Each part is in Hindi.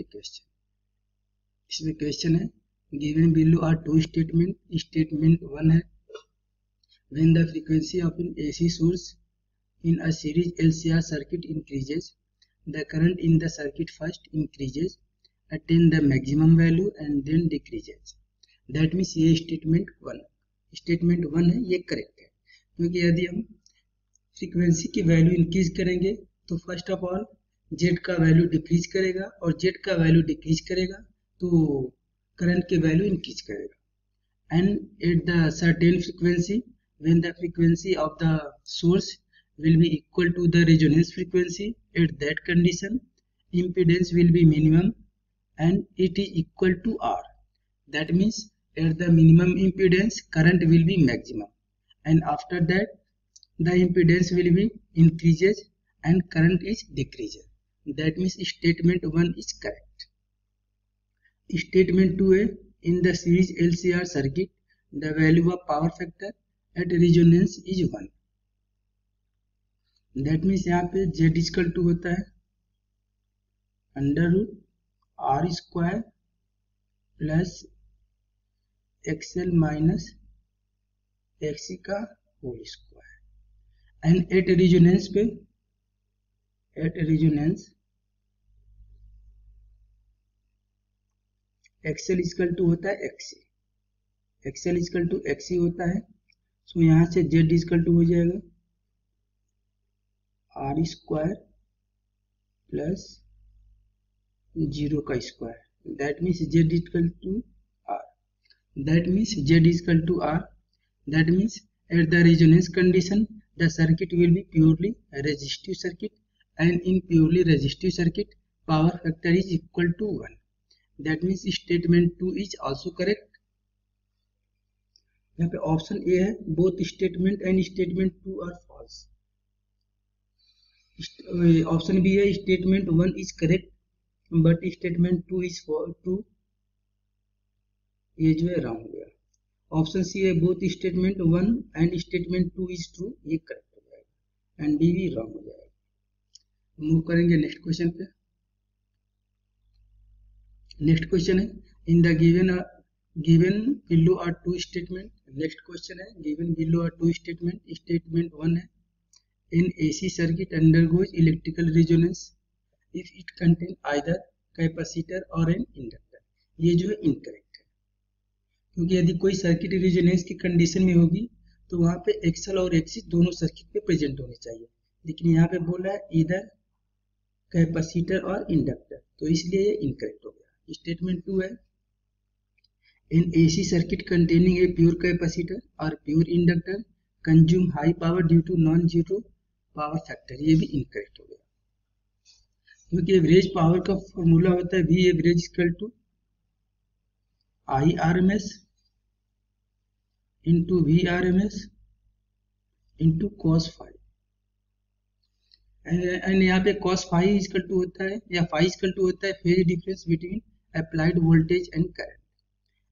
क्वेश्चन, इसमें क्वेश्चन है given below are two statement. Statement 1 है when the frequency of an AC source in a series LCR circuit increases, the current in the circuit first increases, attain the maximum value and then decreases. That means ये स्टेटमेंट 1 है, ये करेक्ट है. क्योंकि यदि हम फ्रीक्वेंसी की वैल्यू इंक्रीज करेंगे तो फर्स्ट ऑफ ऑल जेड का वैल्यू डिक्रीज करेगा और जेड का वैल्यू डिक्रीज करेगा तो करंट की वैल्यू इंक्रीज करेगा. And at the certain frequency when the frequency of the source will be equal to the resonance frequency, at that condition impedance will be minimum and it is equal to R. That means at the minimum impedance current will be maximum, and after that the impedance will be increases and current is decreases. That means statement 1 is correct. Statement 2 है in the series LCR circuit the value of power factor at resonance is 1. That means यहाँ पे Z इक्वल टू होता है √R square plus XL minus XC का whole square. And at resonance पे XL इक्वल टू होता है XC. XL equal to XC होता है. सो यहाँ से Z इक्वल टू हो जाएगा R स्क्वायर प्लस 0 का square. That means Z equal to R. That means Z equal to R. That means at the resonance condition the circuit will be purely resistive circuit and in purely resistive circuit power factor is equal to 1. That means statement 2 is also correct. यहाँ पे ऑप्शन ए है both statement and statement 2 are false. Option B है statement 1 is correct but statement 2 is true, ये जो है रॉन्ग हो गया. ऑप्शन सी है both statement 1 and statement 2 is true, ये करेक्ट हो जाएगा. एंड डी भी रॉन्ग हो जाएगा. मूव करेंगे नेक्स्ट क्वेश्चन पे. नेक्स्ट क्वेश्चन है in the given below are two statement. Next question है given below are two statement. Statement 1 है in AC circuit undergoes electrical resonance if it contain either capacitor or an inductor. ये जो है इनकरेक्ट है क्योंकि यदि कोई सर्किट रेजोनेंस की कंडीशन में होगी तो वहाँ पे एक्सल और एक्सिस दोनों सर्किट पे प्रेजेंट होने चाहिए, लेकिन यहाँ पे बोला है इधर कैपेसिटर और इंडक्टर, तो इसलिए ये इनकरेक्ट हो गया. स्टेटमेंट 2 है in AC circuit containing a pure capacitor or pure inductor consume high power due to non-zero power factor. ये भी incorrect हो गया क्योंकि एवरेज पावर का फॉर्मूला होता है V average equal to IRMS into VRMS into cos phi. And यहाँ पे cos phi इक्वल टू होता है या phi इक्वल टू होता है phase difference between applied voltage and current.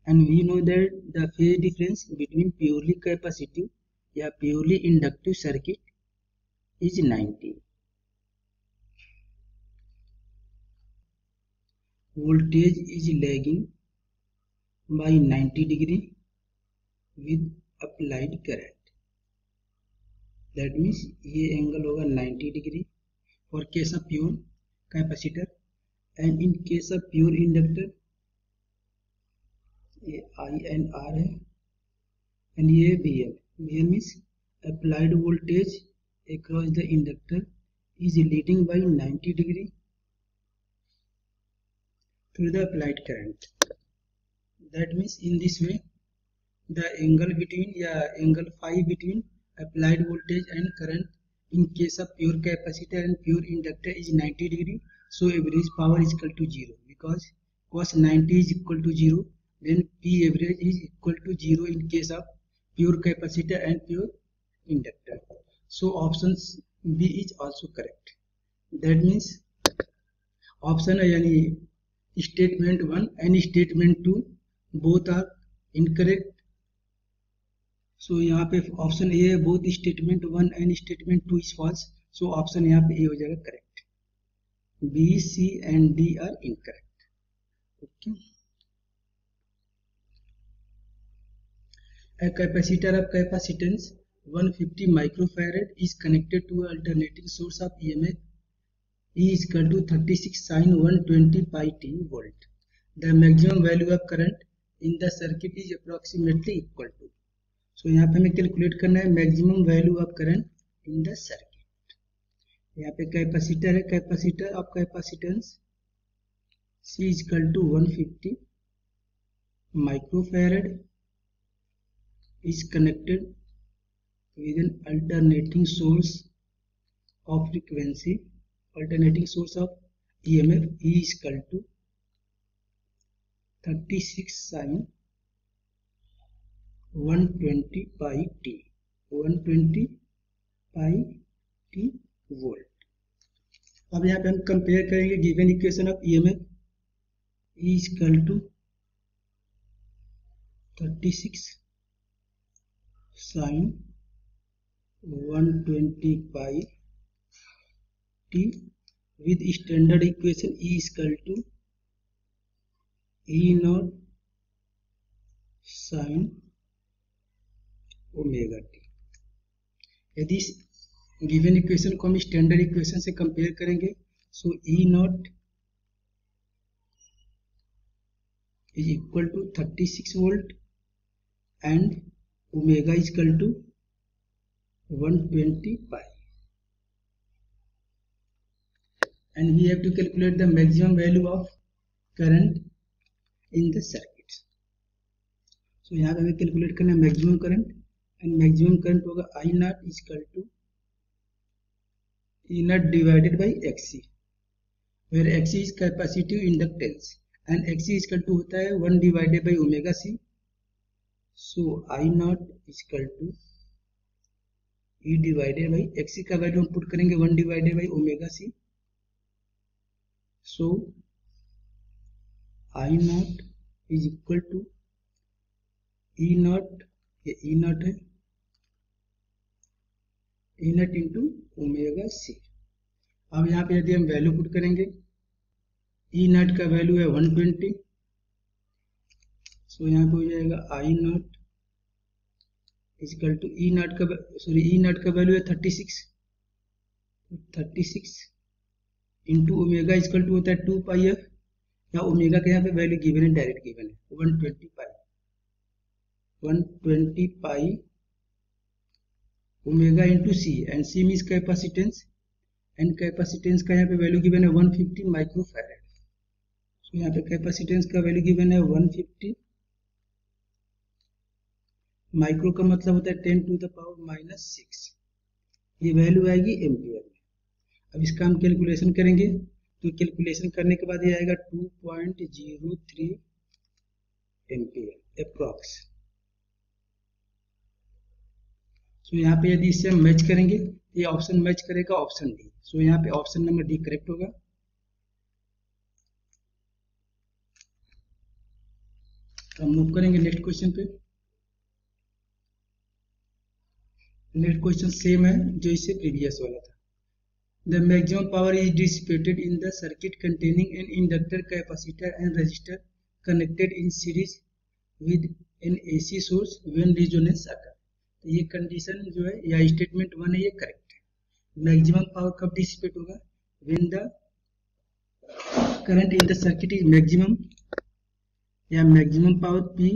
And we know that the phase difference between purely capacitive या purely inductive circuit is 90. Voltage is lagging by 90 degree with applied current. That means ये एंगल होगा 90 degree for case of pure capacitor and in case of pure inductor ये I and R है एंड ये VL. VL means applied voltage across the inductor is leading by 90 degree through the applied current. That means in this way the angle between या angle phi between applied voltage and current in case of pure capacitor and pure inductor is 90 degree. So average power is equal to 0 because cos 90 is equal to 0. Then P average is equal to 0 in case of pure capacitor and pure inductor. So options B is also correct. That means option यानी statement 1 and statement 2 both are incorrect. So यहाँ पे option A है both statement 1 and statement 2 is false. So option यहाँ पे A हो जाएगा correct. B, C and D are incorrect. Okay. A capacitor of capacitance 150 microfarad is connected to an alternating source of EMF E is equal to 36 sin 120 pi t volt. The maximum value of current in the circuit is approximately equal to. So यहाँ पे हमें कैलकुलेट करना है maximum value of current in the circuit. यहाँ पे कैपेसिटर है, capacitor of capacitance C is equal to 150 microfarad is connected with an alternating source of frequency, alternating source of EMF E is equal to 36 sin 120 pi t, 120 pi t volt. अब यहाँ पे हम कंपेयर करेंगे given equation of EMF E is equal to 36 sin 120 pi t with standard equation E is equal to E naught sin omega t. यदि इस गिवन इक्वेशन को हम स्टैंडर्ड इक्वेशन से कंपेयर करेंगे सो E not is equal to 36 volt and omega is equal to 120 pi, and we have to calculate the maximum value of current in the circuit. So यहाँ पे हमें कैलकुलेट करना है maximum current, and maximum current होगा I naught is equal to E not divided by XC, where XC is capacitive inductance and XC is equal to होता है 1 divided by omega C. So I naught is equal to E divided by XC का वैल्यू हम पुट करेंगे 1 divided by omega C. So I naught is equal to E naught, ये E नॉट है, E naught into omega C. अब यहाँ पे यदि हम वैल्यू पुट करेंगे E नॉट का वैल्यू है 120, सो यहाँ पे हो जाएगा I naught is equal to E naught का E नॉट का वैल्यू है 36, 36 into omega is equal to होता है 2 पाई f, या ओमेगा का यहाँ पे वैल्यू गिवन है, डायरेक्ट गिवन है 120 पाई, 120 पाई omega into C, and C means capacitance, and capacitance का यहाँ पे वैल्यू गिवन है 150 माइक्रोफैराड. सो यहाँ पे कैपेसिटेंस का वैल्यू गिवन है 150, माइक्रो का मतलब होता है 10 टू द पावर -6, ये वैल्यू आएगी एम्पियर में. अब इसका हम कैलकुलेशन करेंगे, तो कैलकुलेशन करने के बाद ये आएगा 2.03 एम्पियर अप्रॉक्स. सो यहाँ पे यदि इससे हम मैच करेंगे, ये ऑप्शन मैच करेगा ऑप्शन डी. सो यहाँ पे ऑप्शन नंबर डी करेक्ट होगा. तो हम मूव करेंगे नेक्स्ट क्वेश्चन पे. नेक्स्ट क्वेश्चन सेम है जो इससे प्रीवियस वाला था. The maximum power is dissipated in the circuit containing an inductor, capacitor and resistor connected in series with an AC source when resonance occur. तो ये कंडीशन जो है या स्टेटमेंट 1 है, ये करेक्ट है. मैक्सिमम पावर कब डिसिपेट होगा? When the current in the circuit is maximum, या मैक्सिमम पावर P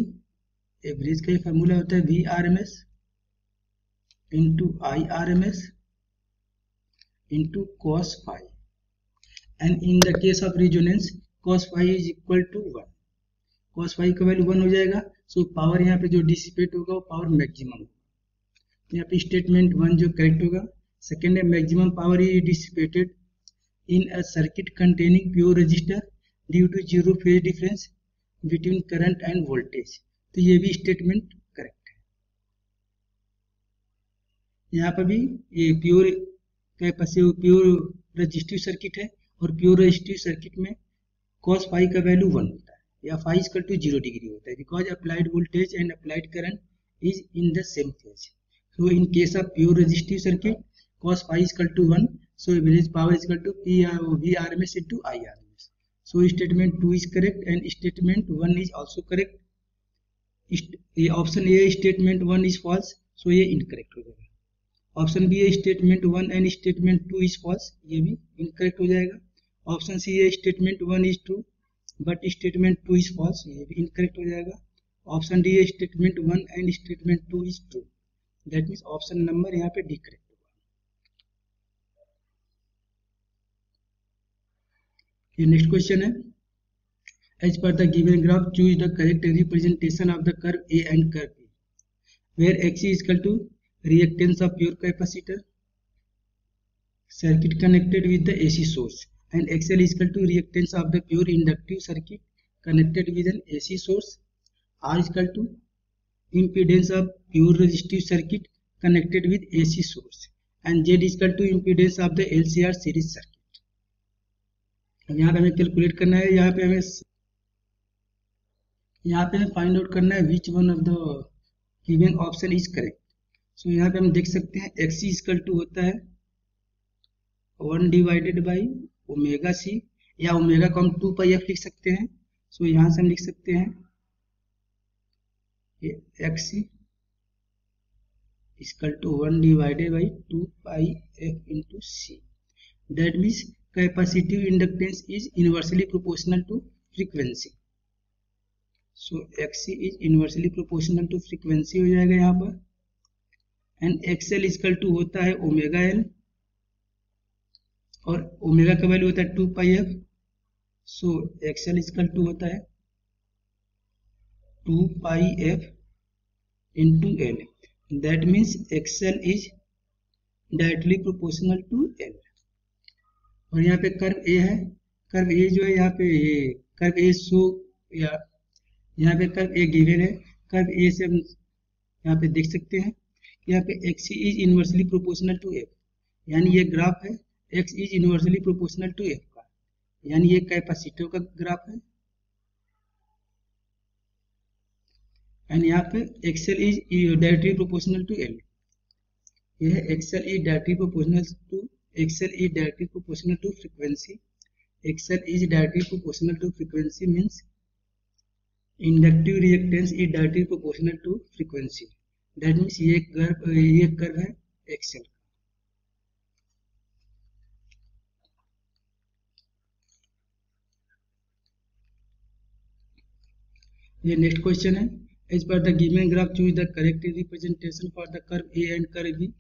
एवरेज का फॉर्मूला होता है VRMS into IRMS into cos phi, and in the case of resonance cos phi is equal to 1. cos phi का वैल्यू 1 हो जाएगा. सो पावर यहाँ पे जो डिसिपेट होगा वो पावर मैक्सिमम होगा. यहाँ पे स्टेटमेंट 1 जो करेक्ट होगा. सेकेंड है maximum power is dissipated in a circuit containing pure resistor due to zero phase difference between current and voltage. तो ये भी स्टेटमेंट करेक्ट है. यहाँ पर भी ये pure capacitive pure resistive circuit है, और प्योर रजिस्टिव सर्किट में cos phi का वैल्यू 1 होता है, या phi इक्वल टू 0 डिग्री होता है, because applied voltage and applied current is in the same phase. So in case of pure resistive circuit cos phi equal to 1, so average power equal to VRMS into IRMS. So statement 2 is correct and statement 1 is also correct. ये option A statement 1 is false, so ये इनकरेक्ट हो जाएगा। ऑप्शन बी है statement 1 and statement 2 is false, ये भी इनकरेक्ट हो जाएगा। ऑप्शन सी है statement 1 is true but statement 2 is false, ये भी इनकरेक्ट हो जाएगा। ऑप्शन डी है statement 1 and statement 2 is true, that means option number यहाँ पे डी करेक्ट होगा। ये नेक्स्ट क्वेश्चन है, as per the given graph choose the correct representation of the curve A and curve B, where X is equal to reactance of pure capacitor circuit connected with the AC source and XL is equal to reactance of the pure inductive circuit connected with an AC source, R is equal to impedance of pure resistive circuit connected with AC source and Z is equal to impedance of the LCR series circuit। अब यहाँ पे हमें कैलकुलेट करना है, यहाँ पे हमें फाइंड आउट करना है which one of the given option is correct. So यहाँ पे हम देख सकते हैं एक्स इक्वल टू होता है 1 डिवाइडेड बाई ओमेगा सी, या ओमेगा को हम 2 पाई एफ लिख सकते हैं। सो यहाँ से हम लिख सकते हैं X equal to 1 divided by 2 pi F into C, that means capacitive inductance is inversely proportional to frequency. So XC is inversely proportional to frequency हो जाएगा यहाँ पर, एंड XL इक्वल टू होता है ओमेगा एल, और ओमेगा का वैल्यू होता है 2 pi F. So XL equal to होता है 2 pi F into L, that means XL is directly proportional to L. और यहाँ पे कर्व ए है, कर्व ए जो है यहाँ पे कर्व ए शो, या यहाँ पे कर्व ए गिवन है, कर्व ए से हम यहाँ पे देख सकते हैं यहाँ पे X is inversely proportional to F, यानी ये ग्राफ है X is inversely proportional to F का, यानी ये कैपेसिटर का ग्राफ है। एंड यहाँ पे XL is directly proportional to L, ये है XL is directly proportional to frequency, XL is directly proportional to frequency means inductive reactance is directly proportional to frequency, that means ये कर्व है एक्सएल। ये नेक्स्ट क्वेश्चन है, as per the given graph choose the correct representation for the curve A and curve B,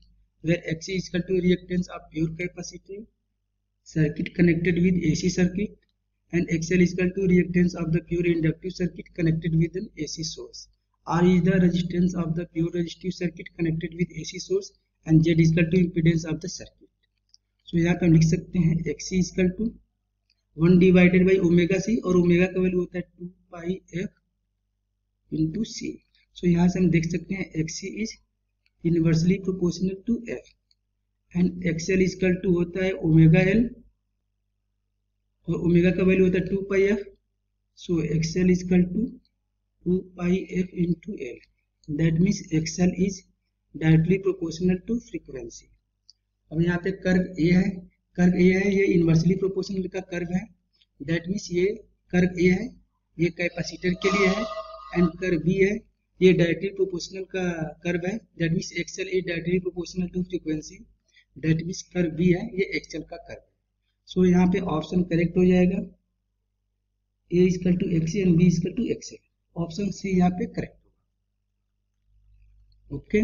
where X is equal to reactance of pure capacitive circuit connected with AC circuit and XL is equal to reactance of the pure inductive circuit connected with an AC source. R is the resistance of the pure resistive circuit connected with AC source and Z is equal to impedance of the circuit. So यहाँ पे हम लिख सकते हैं XC is equal to 1 divided by omega C, और ओमेगा का वैल्यू होता है 2 पाई F into C. So यहाँ से हम देख सकते हैं XC is inversely proportional to F and XL is equal to होता है ओमेगा L, और ओमेगा का वैल्यू होता है 2 pi F. So XL is equal to 2 pi F into L, that means XL is directly proportional to frequency. अब यहाँ पे कर्व ए है, कर्व ए है ये इनवर्सली प्रोपोर्शनल का कर्व है, दैट मीन्स ये कर्व ए है, ये कैपेसिटर के लिए है, एंड कर्व बी है ये डायरेक्टली प्रोपोर्शनल का कर्व है, that means XL is directly proportional to frequency, that means curve B है ये एक्सएल का कर्व है। सो यहाँ पे ऑप्शन करेक्ट हो जाएगा, A equal to X and B equal to X, option C यहाँ पे करेक्ट होगा। ओके।